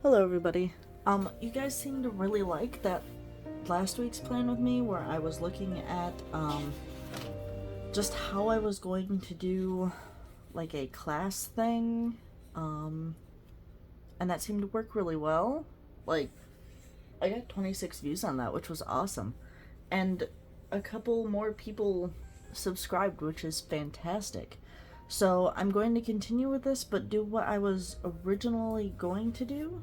Hello everybody. You guys seem to really like that last week's plan with me where I was looking at, just how I was going to do, like, a class thing, and that seemed to work really well. Like, I got 26 views on that, which was awesome. And a couple more people subscribed, which is fantastic. So I'm going to continue with this, but do what I was originally going to do,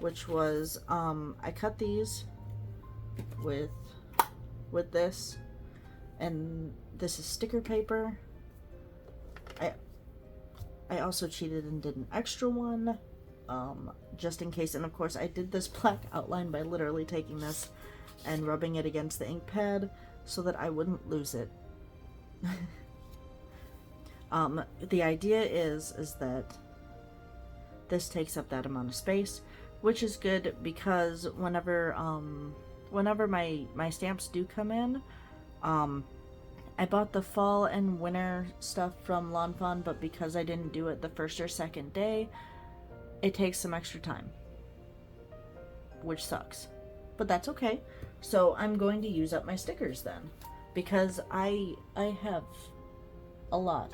which was I cut these with this, and this is sticker paper. I also cheated and did an extra one, just in case. And of course, I did this black outline by literally taking this and rubbing it against the ink pad so that I wouldn't lose it. The idea is that this takes up that amount of space, which is good because whenever my stamps do come in, I bought the fall and winter stuff from Lawn Fawn, but because I didn't do it the first or second day, it takes some extra time, which sucks, but that's okay. So I'm going to use up my stickers then, because I have a lot.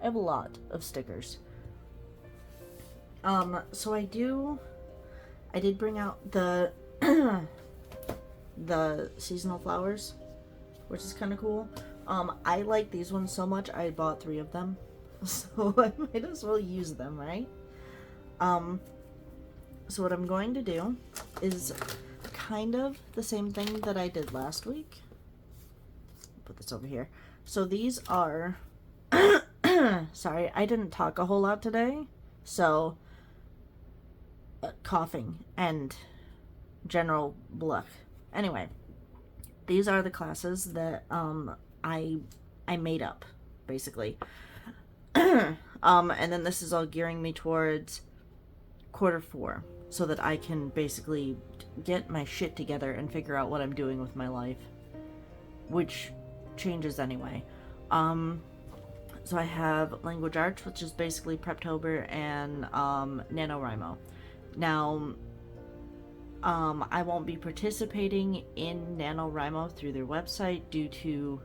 I have a lot of stickers. So I did bring out the the seasonal flowers, which is kind of cool. I like these ones so much I bought 3 of them, so I might as well use them, right? So what I'm going to do is kind of the same thing that I did last week. Put this over here. So these are sorry, I didn't talk a whole lot today, so coughing and general bluff. Anyway, these are the classes that I made up, basically. And then this is all gearing me towards Q4 so that I can basically get my shit together and figure out what I'm doing with my life, which changes anyway. So I have language arts, which is basically Preptober, and NaNoWriMo. Now, I won't be participating in NaNoWriMo through their website due to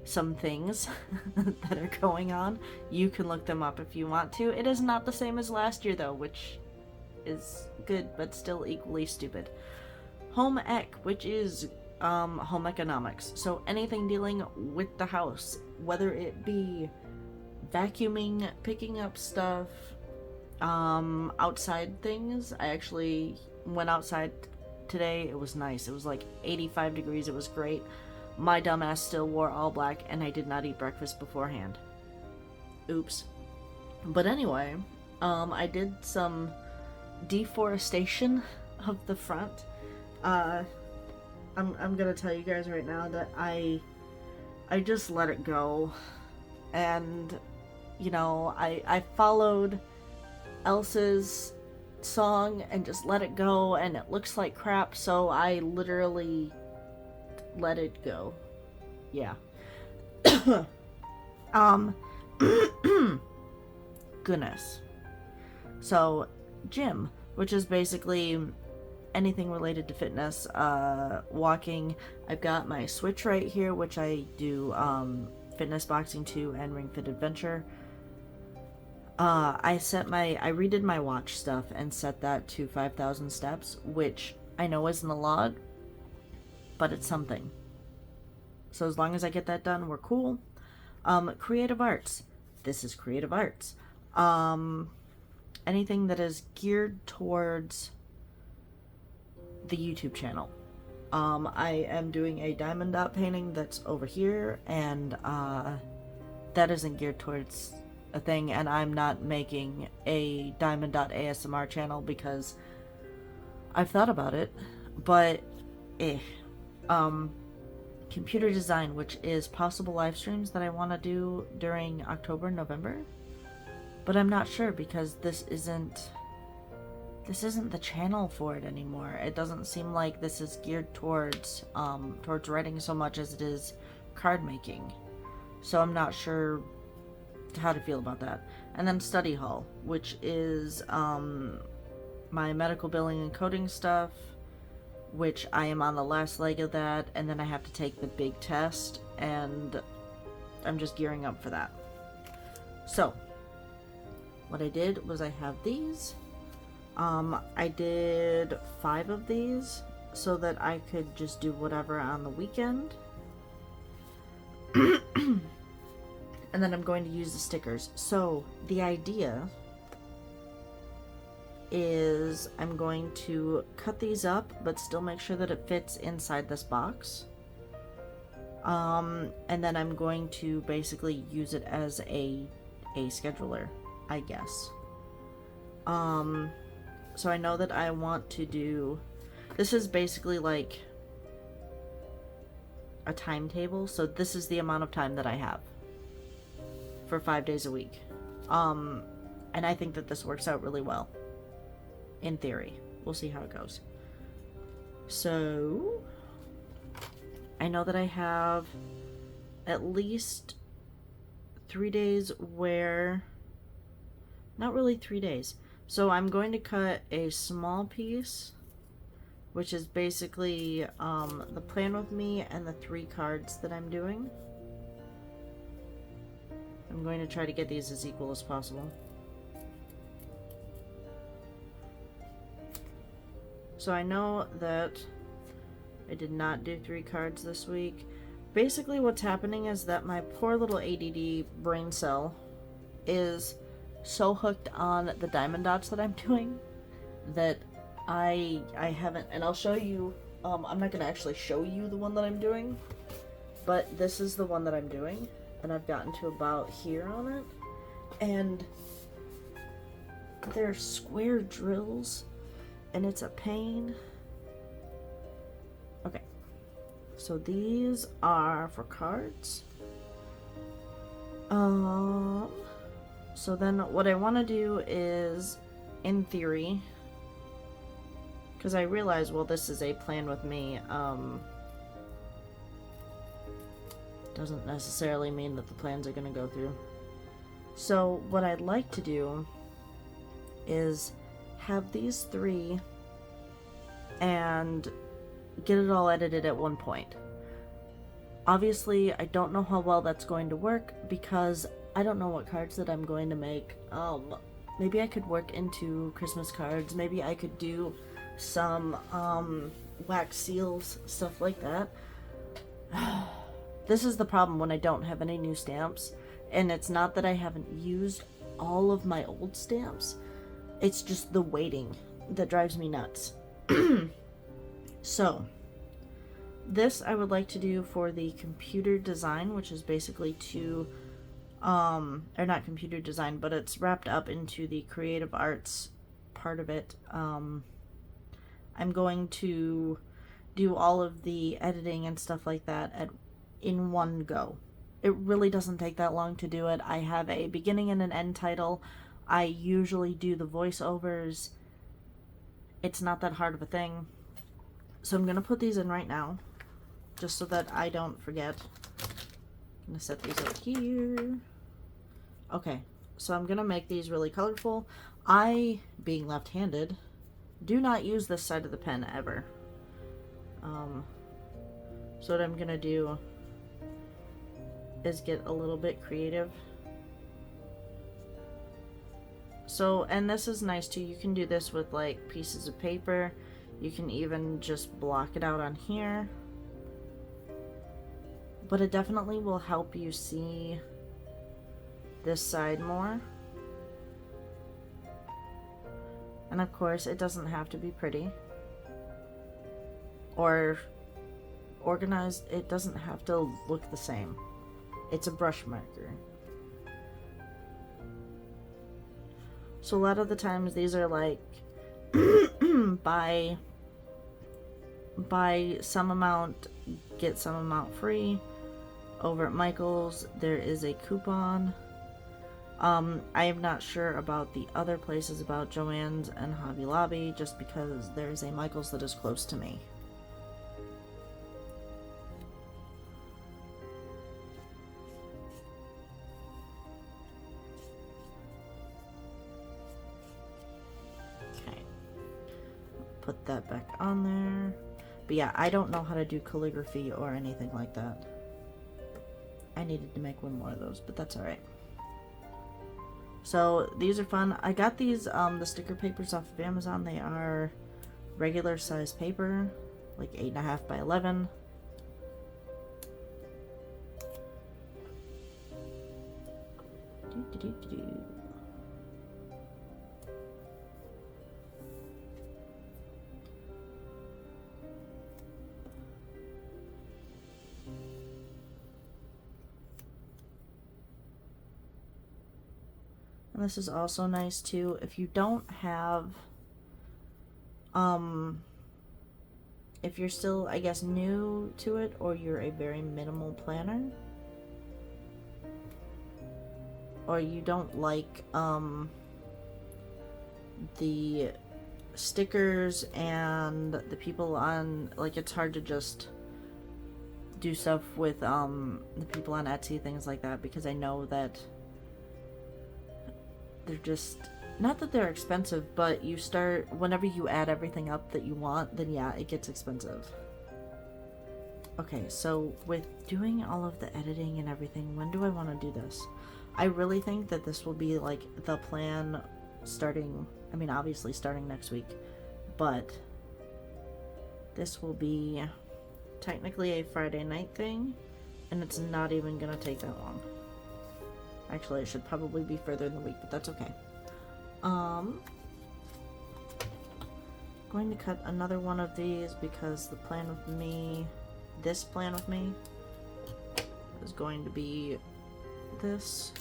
some things that are going on. You can look them up if you want to. It is not the same as last year, though, which is good, but still equally stupid. Home Ec, which is home economics. So anything dealing with the house, whether it be vacuuming, picking up stuff, outside things. I actually went outside today. It was nice. It was like 85 degrees. It was great. My dumbass still wore all black, and I did not eat breakfast beforehand. Oops. But anyway, I did some deforestation of the front. I'm gonna tell you guys right now that I just let it go, and you know, I followed Elsa's song and just let it go, and it looks like crap, so I literally let it go. Yeah. Goodness. So, gym, which is basically anything related to fitness, walking. I've got my Switch right here, which I do Fitness Boxing 2 and Ring Fit Adventure. I redid my watch stuff and set that to 5,000 steps, which I know isn't a lot, but it's something. So as long as I get that done, we're cool. Creative arts. This is creative arts. Anything that is geared towards the YouTube channel. I am doing a diamond dot painting that's over here, and that isn't geared towards a thing, and I'm not making a diamond dot ASMR channel because I've thought about it, but computer design, which is possible live streams that I want to do during October, November, but I'm not sure because this isn't the channel for it anymore. It doesn't seem like this is geared towards writing so much as it is card making. So I'm not sure how to feel about that. And then study hall, which is my medical billing and coding stuff, which I am on the last leg of that, and then I have to take the big test, and I'm just gearing up for that. So, what I did was I have these. I did 5 of these so that I could just do whatever on the weekend. And then I'm going to use the stickers. So, the idea is I'm going to cut these up, but still make sure that it fits inside this box. And then I'm going to basically use it as a scheduler, I guess. So I know that I want to do, this is basically like a timetable, so this is the amount of time that I have for 5 days a week. And I think that this works out really well. In theory. We'll see how it goes. So, I know that I have at least 3 days where, not really 3 days. So I'm going to cut a small piece, which is basically the plan with me and the 3 cards that I'm doing. I'm going to try to get these as equal as possible. So I know that I did not do 3 cards this week. Basically what's happening is that my poor little ADD brain cell is so hooked on the diamond dots that I'm doing that I haven't, and I'll show you, I'm not going to actually show you the one that I'm doing, but this is the one that I'm doing, and I've gotten to about here on it, and they're square drills, and it's a pain. Okay, so these are for cards. So then what I want to do is, in theory, because I realize, well, this is a plan with me, doesn't necessarily mean that the plans are going to go through. So what I'd like to do is have these 3 and get it all edited at one point. Obviously, I don't know how well that's going to work because I don't know what cards that I'm going to make. Maybe I could work into Christmas cards. Maybe I could do some wax seals, stuff like that. This is the problem when I don't have any new stamps. And it's not that I haven't used all of my old stamps. It's just the waiting that drives me nuts. So, this I would like to do for the computer design, which is basically to, or not computer design, but it's wrapped up into the creative arts part of it. I'm going to do all of the editing and stuff like that in one go. It really doesn't take that long to do it. I have a beginning and an end title. I usually do the voiceovers. It's not that hard of a thing. So I'm going to put these in right now, just so that I don't forget. I'm going to set these over here. Okay, so I'm going to make these really colorful. I, being left-handed, do not use this side of the pen ever. So what I'm going to do is get a little bit creative. So, and this is nice too, you can do this with like pieces of paper. You can even just block it out on here. But it definitely will help you see this side more. And of course, it doesn't have to be pretty or organized. It doesn't have to look the same. It's a brush marker. So a lot of the times these are like buy some amount, get some amount free. Over at Michael's there is a coupon. I am not sure about the other places, about Joann's and Hobby Lobby, just because there's a Michael's that is close to me. Okay. put that back on there. But yeah, I don't know how to do calligraphy or anything like that. I needed to make one more of those, but that's alright. So these are fun. I got these, the sticker papers off of Amazon. They are regular size paper, like 8.5 by 11. And this is also nice too. If you don't have, if you're still, I guess, new to it, or you're a very minimal planner, or you don't like, the stickers and the people on, like, it's hard to just do stuff with, the people on Etsy, things like that, because I know that they're just, not that they're expensive, but you start, whenever you add everything up that you want, then yeah, it gets expensive. Okay, so with doing all of the editing and everything, when do I want to do this? I really think that this will be like the plan starting, I mean, obviously starting next week, but this will be technically a Friday night thing, and it's not even gonna take that long. Actually, it should probably be further in the week, but that's okay. Going to cut another one of these because the plan with me, this plan with me, is going to be this.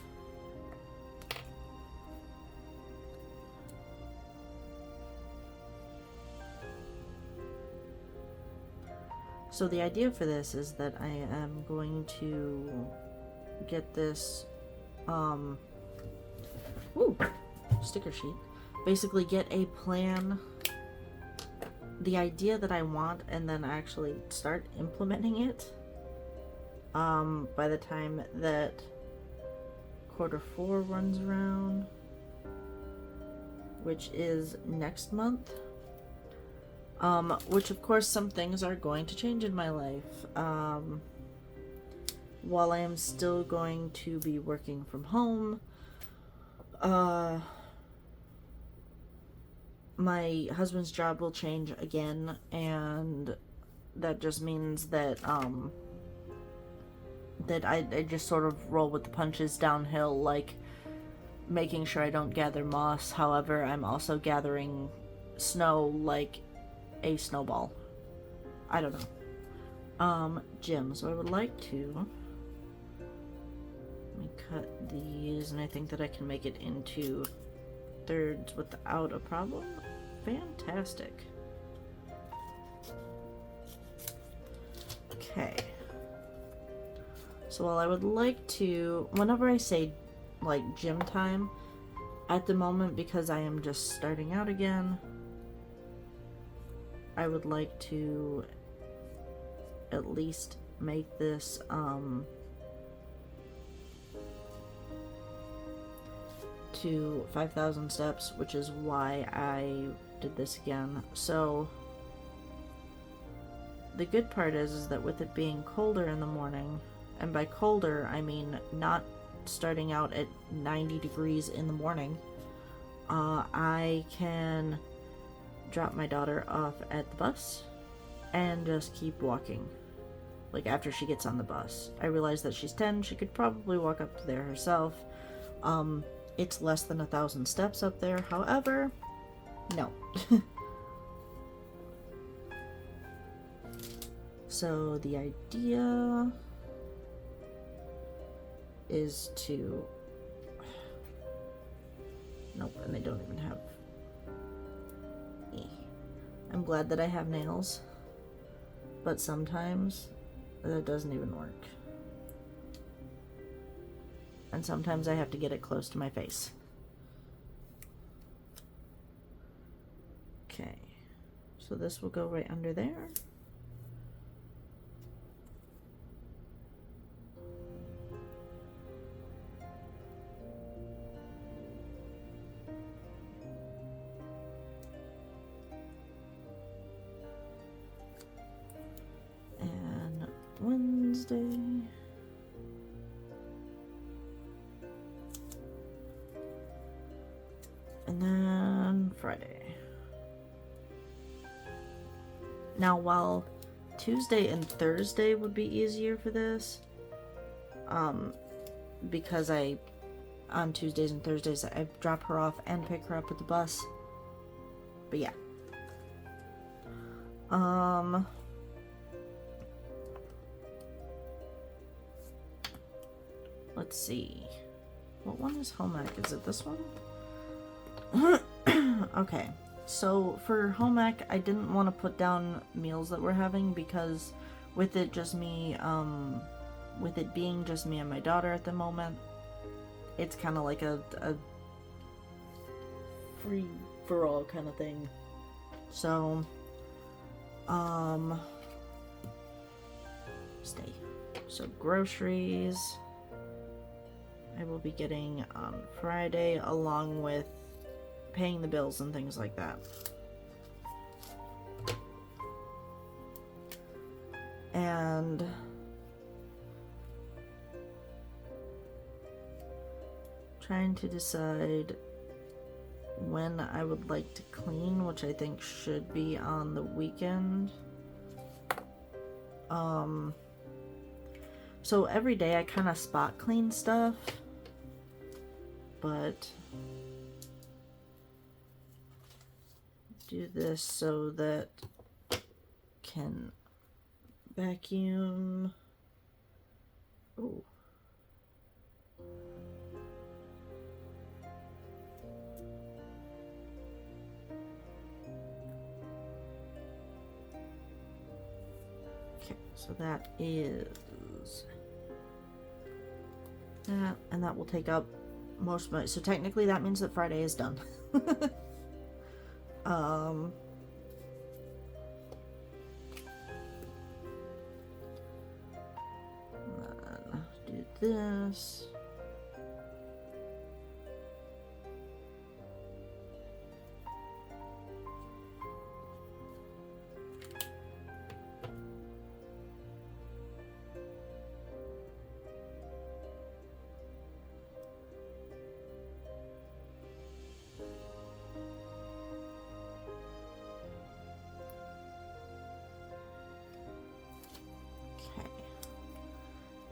So the idea for this is that I am going to get this, sticker sheet. Basically get a plan, the idea that I want, and then actually start implementing it, by the time that Q4 runs around, which is next month. Which of course some things are going to change in my life. While I am still going to be working from home, my husband's job will change again, and that just means that, that I just sort of roll with the punches downhill, like making sure I don't gather moss. However, I'm also gathering snow like a snowball. I don't know. Gym. So I would like to, let me cut these, and I think that I can make it into thirds without a problem. Fantastic. Okay. So while I would like to, whenever I say like gym time, at the moment, because I am just starting out again, I would like to at least make this to 5,000 steps, which is why I did this again. So the good part is that with it being colder in the morning, and by colder I mean not starting out at 90 degrees in the morning, I can drop my daughter off at the bus and just keep walking. Like after she gets on the bus, I realize that she's 10, she could probably walk up there herself. It's less than 1,000 steps up there, however, no. So the idea is to, nope, and they don't even have, I'm glad that I have nails, but sometimes that doesn't even work. And sometimes I have to get it close to my face. Okay, so this will go right under there. Friday. Now, while Tuesday and Thursday would be easier for this, because on Tuesdays and Thursdays, I drop her off and pick her up at the bus. But yeah. Let's see. What one is home ec? Is it this one? Okay. So for home ec, I didn't want to put down meals that we're having because with it being just me and my daughter at the moment, it's kind of like a free-for-all kind of thing. So, stay. So groceries, I will be getting on Friday along with paying the bills and things like that. And trying to decide when I would like to clean, which I think should be on the weekend. So every day I kind of spot clean stuff, but do this so that can vacuum. Ooh. Okay, so that is that, and that will take up most of my, so technically that means that Friday is done. Do this.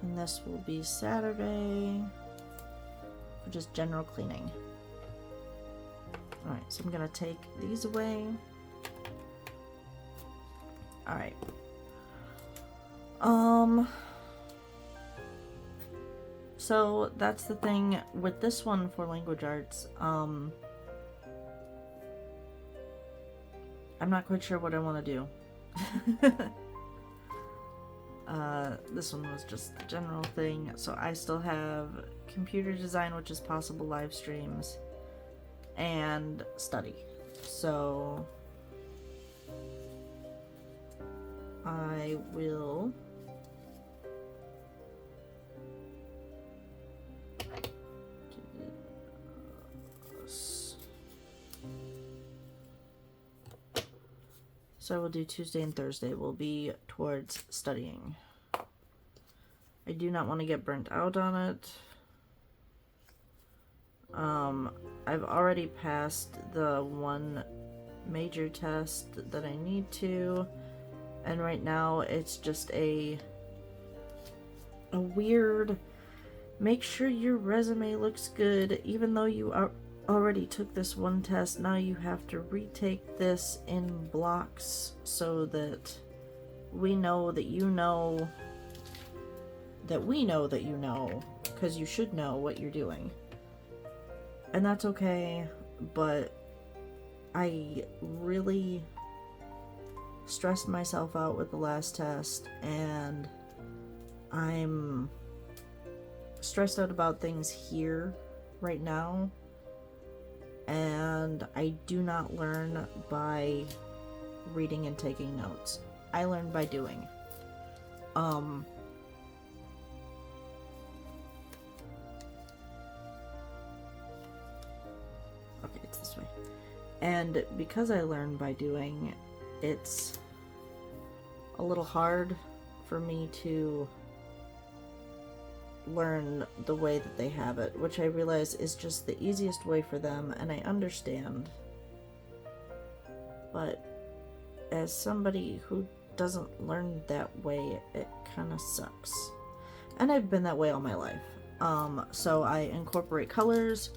And this will be Saturday for just general cleaning. Alright, so I'm gonna take these away. Alright. So that's the thing with this one for language arts. I'm not quite sure what I want to do. This one was just the general thing. So I still have computer design, which is possible live streams, and study. So I will do this. So I will do Tuesday and Thursday will be towards studying. I do not want to get burnt out on it. I've already passed the one major test that I need to, and right now it's just a weird, make sure your resume looks good, even though you already took this one test, now you have to retake this in blocks so that we know that you know that we know that you know, because you should know what you're doing. And that's okay, but I really stressed myself out with the last test, and I'm stressed out about things here right now, and I do not learn by reading and taking notes. I learn by doing. Okay, it's this way. And because I learn by doing, it's a little hard for me to learn the way that they have it, which I realize is just the easiest way for them, and I understand. but as somebody who doesn't learn that way, it kind of sucks. And I've been that way all my life. So I incorporate colors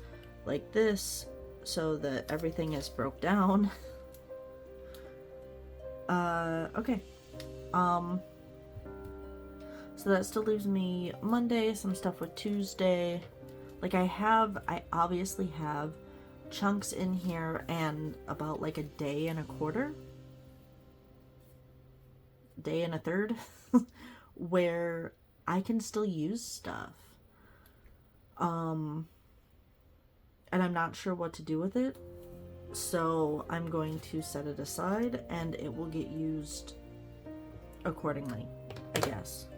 like this so that everything is broke down. Okay. So that still leaves me Monday, some stuff with Tuesday. Like I obviously have chunks in here and about like a day and a quarter, day and a third, where I can still use stuff. And I'm not sure what to do with it. So I'm going to set it aside and it will get used accordingly, I guess.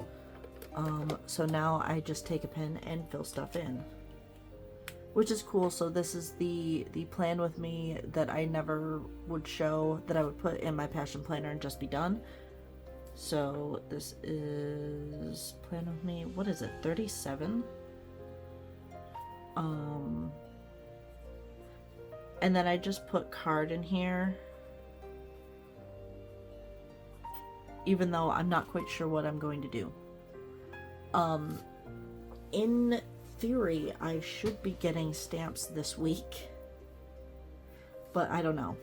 So now I just take a pen and fill stuff in, which is cool. So this is the plan with me that I never would show, that I would put in my passion planner and just be done. So this is plan with me. What is it? 37. And then I just put card in here, even though I'm not quite sure what I'm going to do. In theory, I should be getting stamps this week, but I don't know.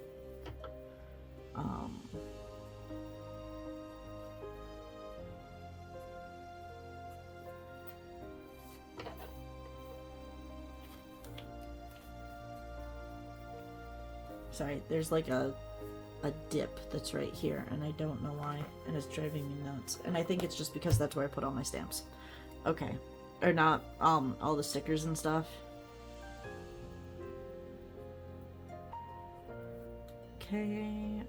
Sorry, there's like a dip that's right here, and I don't know why, and it's driving me nuts. And I think it's just because that's where I put all my stamps. Okay. Or not, all the stickers and stuff. Okay,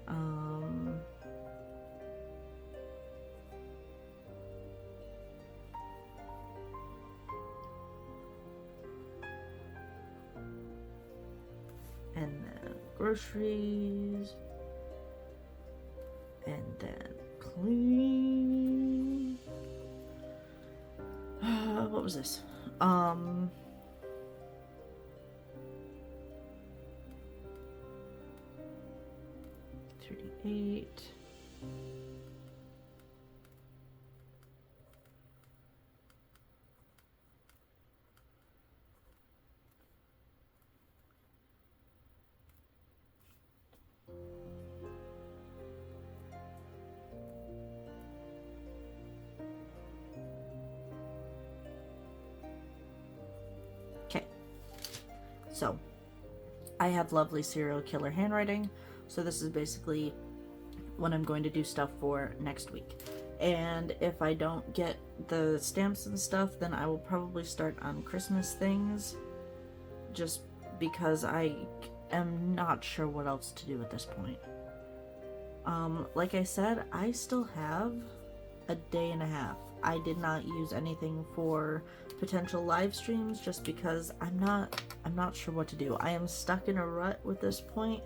and then groceries, and then clean. What was this? 38. So, I have lovely serial killer handwriting, so this is basically what I'm going to do stuff for next week. And if I don't get the stamps and stuff, then I will probably start on Christmas things, just because I am not sure what else to do at this point. Like I said, I still have a day and a half. I did not use anything for potential live streams just because I'm not sure what to do. I am stuck in a rut with this point,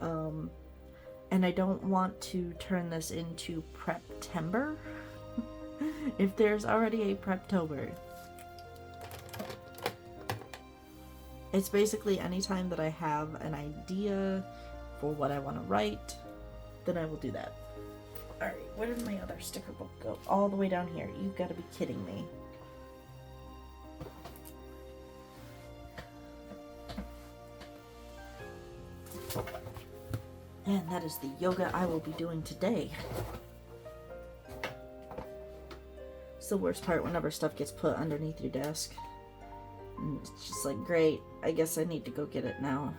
and I don't want to turn this into Preptember if there's already a Preptober. It's basically any time that I have an idea for what I want to write, then I will do that. Alright, where did my other sticker book go? All the way down here. You've got to be kidding me. And that is the yoga I will be doing today. It's the worst part whenever stuff gets put underneath your desk. And it's just like, great, I guess I need to go get it now.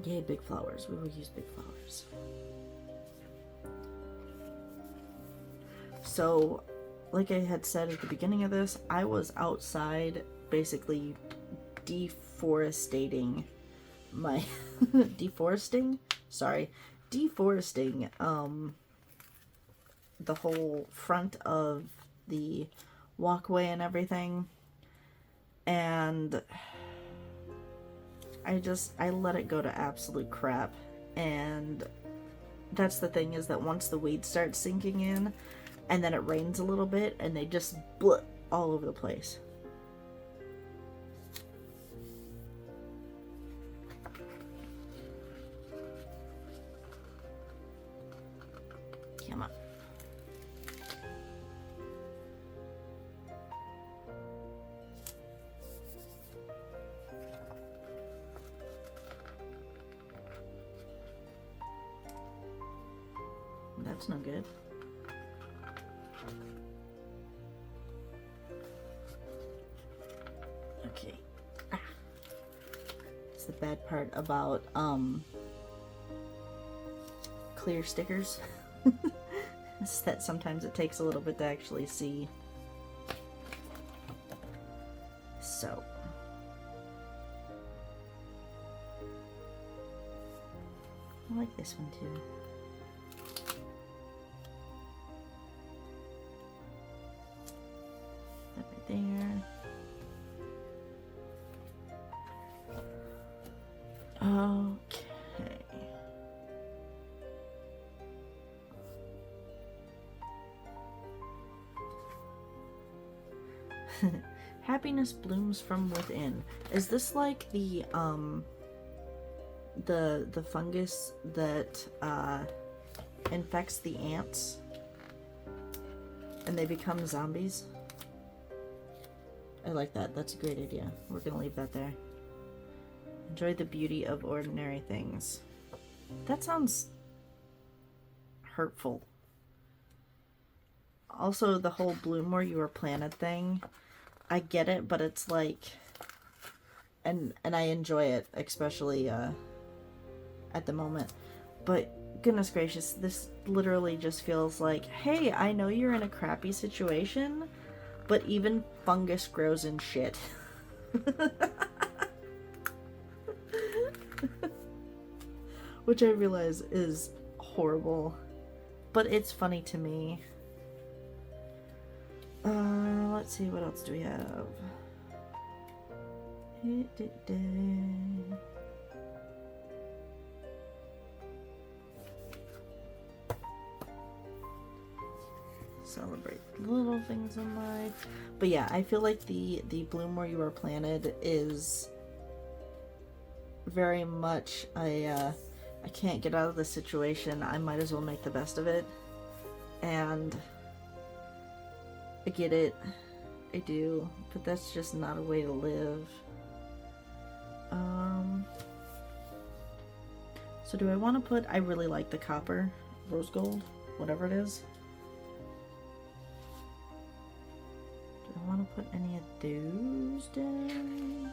Yay, big flowers. We will use big flowers. So, like I had said at the beginning of this, I was outside basically deforesting my deforesting the whole front of the walkway and everything, and I let it go to absolute crap. And that's the thing, is that once the weeds start sinking in and then it rains a little bit and they just blip all over the place. Come on. That's no good. Okay. Ah. It's the bad part about clear stickers. It's that sometimes it takes a little bit to actually see. So I like this one too. That right there. Okay. Happiness blooms from within. Is this like the fungus that infects the ants and they become zombies? I like that. That's a great idea. We're gonna leave that there. Enjoy the beauty of ordinary things. That sounds hurtful. Also, the whole bloom where you were planted thing, I get it, but it's like, and I enjoy it, especially at the moment. But goodness gracious, this literally just feels like, hey, I know you're in a crappy situation, but even fungus grows in shit. Which I realize is horrible, but it's funny to me. Let's see, what else do we have? Celebrate little things in life. But yeah, I feel like the bloom where you are planted is very much I can't get out of this situation. I might as well make the best of it. And I get it. I do. But that's just not a way to live. So do I want to put... I really like the copper, rose gold, whatever it is. Do I want to put any of those down?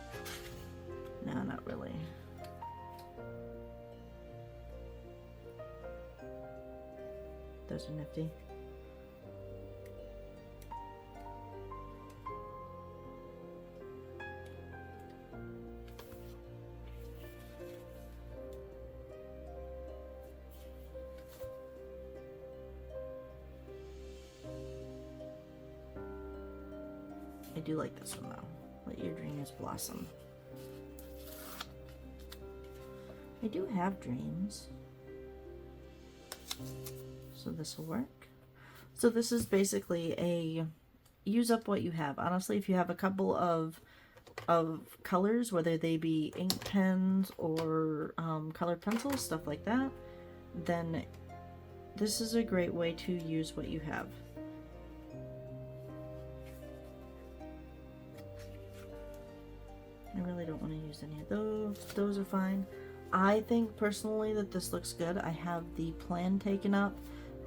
No, not really. Those are nifty. I do like this one though. Let your dreams blossom. I do have dreams. So this will work. So this is basically a use up what you have. Honestly, if you have a couple of colors, whether they be ink pens or colored pencils, stuff like that, then this is a great way to use what you have. I really don't want to use any of those. Those are fine. I think personally that this looks good. I have the plan taken up,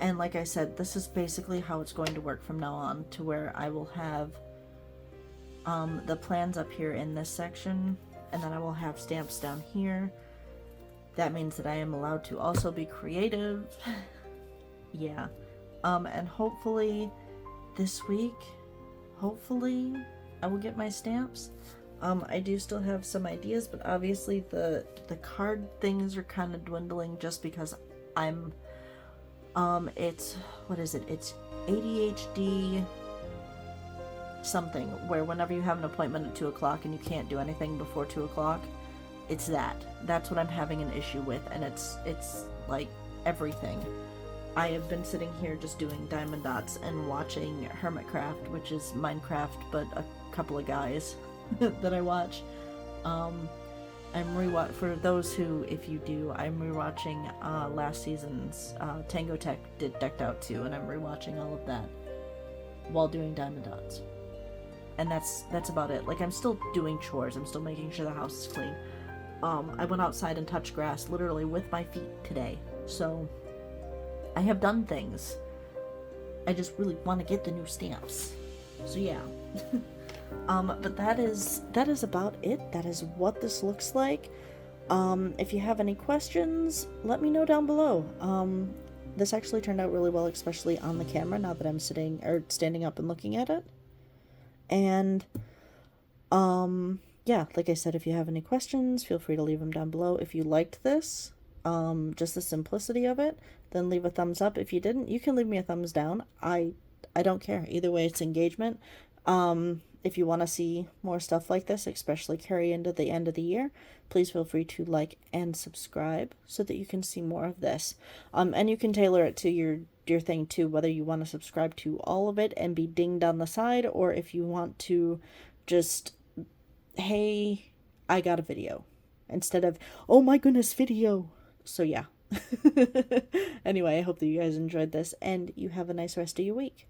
and like I said, this is basically how it's going to work from now on, to where I will have the plans up here in this section, and then I will have stamps down here. That means that I am allowed to also be creative. Yeah. And hopefully this week, hopefully I will get my stamps. I do still have some ideas, but obviously the card things are kind of dwindling just because I'm, it's, what is it? It's ADHD something, where whenever you have an appointment at 2 o'clock and you can't do anything before 2 o'clock, it's that. That's what I'm having an issue with, and it's like everything. I have been sitting here just doing diamond dots and watching Hermitcraft, which is Minecraft, but a couple of guys that I watch. for those who, if you do, I'm rewatching last season's Tango Tech did Decked Out too, and I'm rewatching all of that while doing Diamond Dots. And that's about it. Like, I'm still doing chores. I'm still making sure the house is clean. I went outside and touched grass literally with my feet today. So I have done things. I just really want to get the new stamps. So yeah. But that is about it. That is what this looks like. If you have any questions, let me know down below. This actually turned out really well, especially on the camera, now that I'm standing up and looking at it. And, yeah, like I said, if you have any questions, feel free to leave them down below. If you liked this, just the simplicity of it, then leave a thumbs up. If you didn't, you can leave me a thumbs down. I don't care. Either way, it's engagement. If you want to see more stuff like this, especially carry into the end of the year, please feel free to like and subscribe so that you can see more of this. And you can tailor it to your thing too, whether you want to subscribe to all of it and be dinged on the side, or if you want to just, hey, I got a video, instead of, oh my goodness, video. So yeah. Anyway, I hope that you guys enjoyed this, and you have a nice rest of your week.